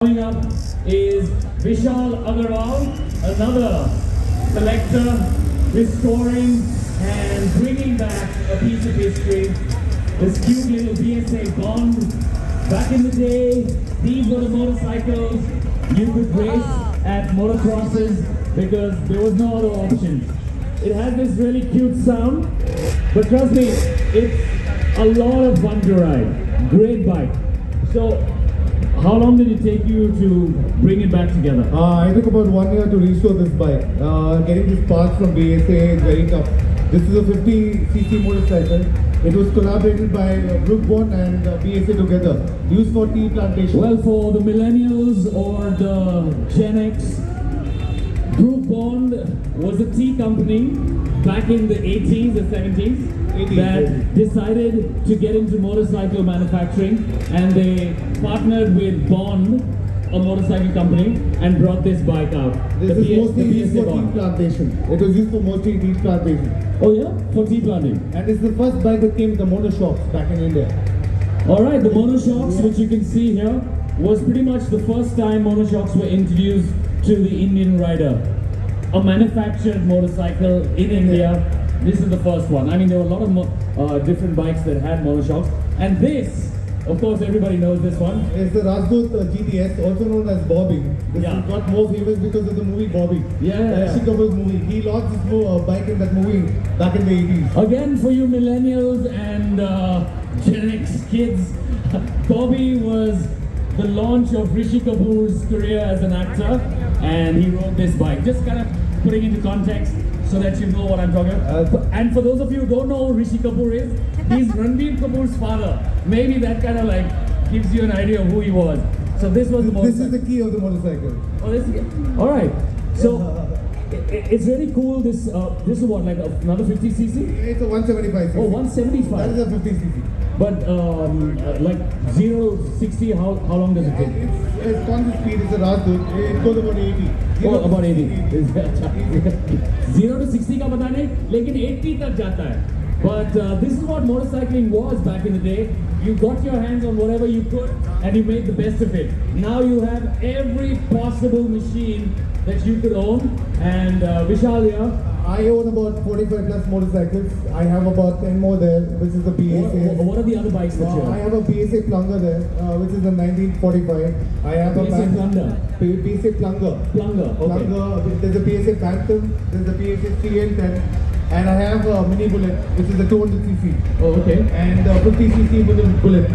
Coming up is Vishal Agarwal, another collector, restoring and bringing back a piece of history. This cute little BSA Bond. Back in the day, these were the motorcycles you could race at motocrosses because there was no other option. It has this really cute sound, but trust me, it's a lot of fun to ride. Great bike. So, how long did it take you to bring it back together? I took about 1 year to restore this bike. Getting this parts from BSA is very tough. This is a 50cc motorcycle. It was collaborated by Brooke Bond and BSA together, used for tea plantation. Well, for the millennials or the Gen X, Brooke Bond was a tea company back in the 80s and 70s that decided to get into motorcycle manufacturing, and they partnered with Bond, a motorcycle company, and brought this bike out. This is mostly used for tea plantation. It was used for mostly tea plantation. Oh yeah? For tea planting. And it's the first bike that came with the motor shocks back in India. Alright, the monoshocks, which you can see here, was pretty much the first time monoshocks were introduced to the Indian rider. A manufactured motorcycle in India. This is the first one. I mean, there were a lot of different bikes that had monoshocks. And this, of course, everybody knows this one. It's the Rajdoot GTS, also known as Bobby. This got more famous because of the movie Bobby. Rishi Kapoor's movie. He launched this bike in that movie back in the 80s. Again, for you millennials and Gen X kids, Bobby was the launch of Rishi Kapoor's career as an actor, and he rode this bike. Just kind of putting into context so that you know what I'm talking about. And for those of you who don't know who Rishi Kapoor is, he's Ranbir Kapoor's father. Maybe that kind of like gives you an idea of who he was. So this was the motorcycle. This is the key of the motorcycle. Oh, this is all right. So it's really cool. This is what, like another 50cc? It's a 175cc. Oh, 175. That is a 50cc. But like 0 to 60, how long does it take? It's constant speed. It's a Rajdoot. It goes about 80. Oh, about 80. 0 to 60 का पता नहीं, लेकिन 80 तक जाता है. But this is what motorcycling was back in the day. You got your hands on whatever you could and you made the best of it. Now you have every possible machine that you could own. And Vishal here, I own about 45 plus motorcycles. I have about 10 more there, which is the BSA. What are the other bikes that you have? I have a BSA Plunger there, which is a 1945. I have BSA Plunger? BSA Plunger. Plunger, okay. Plunger. There's a BSA Phantom, there's a BSA CL10, and I have a Mini Bullet, which is a 200cc. Oh, okay. And 50cc Bullet.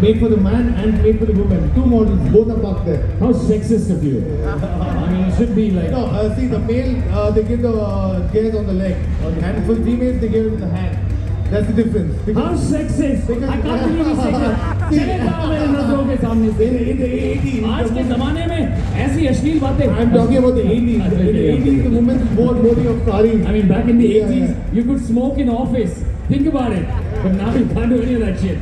Made for the man and made for the woman. Two models, both are parked there. How sexist of you. I mean, it should be like... No, see, the male, they give the gears on the leg. Okay. And for females, they give it in the hand. That's the difference. How sexist? I can't believe he's sexist. चले जाओ मेरे नजरों के सामने से. In the 80s. आज के ज़माने में ऐसी अश्लील बातें. I'm talking about the 80s. In the 80s, the women wore body of saris. I mean, back in the 80s, you could smoke in office. Think about it. But now you can't do any of that shit.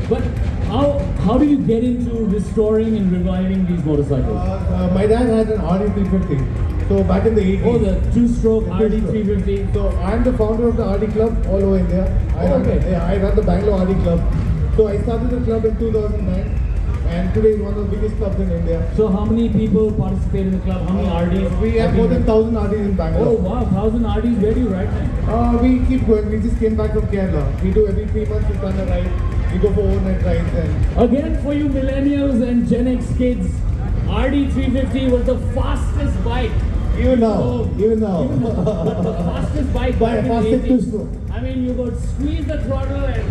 But how do you get into restoring and reviving these motorcycles? My dad had an RD350. So back in the 80s. Oh, the two-stroke RD350. So I'm the founder of the RD Club all over India. I run the Bangalore RD Club. So I started the club in 2009. And today is one of the biggest clubs in India. So how many people participate in the club? How many RDs? We have more than 1,000 RDs in Bangalore. Oh wow, 1,000 RDs. Where do you ride them? We keep going. We just came back from Kerala. We do every 3 months we run a ride. We go for overnight rides. And again, for you millennials and Gen X kids, RD350 was the fastest bike. Even now. The fastest bike back in the 80s. I mean, you could squeeze the throttle and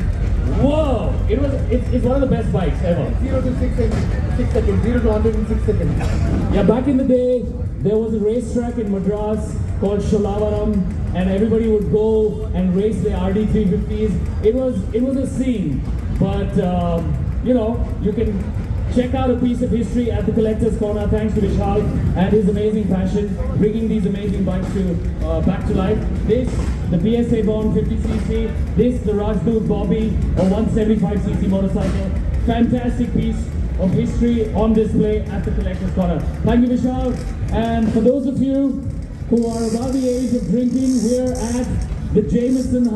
whoa! It's one of the best bikes ever. 0 to 6 seconds. 0 to 100 in 6 seconds. Yeah, back in the day, there was a racetrack in Madras called Sholavaram, and everybody would go and race their RD350s. It was a scene, but you know, you can check out a piece of history at the Collector's Corner. Thanks to Vishal and his amazing passion, bringing these amazing bikes to back to life. This, the BSA Bond 50cc. This, the Rajdoot Bobby, a 175cc motorcycle. Fantastic piece of history on display at the Collector's Corner. Thank you, Vishal. And for those of you who are above the age of drinking, we're at the Jameson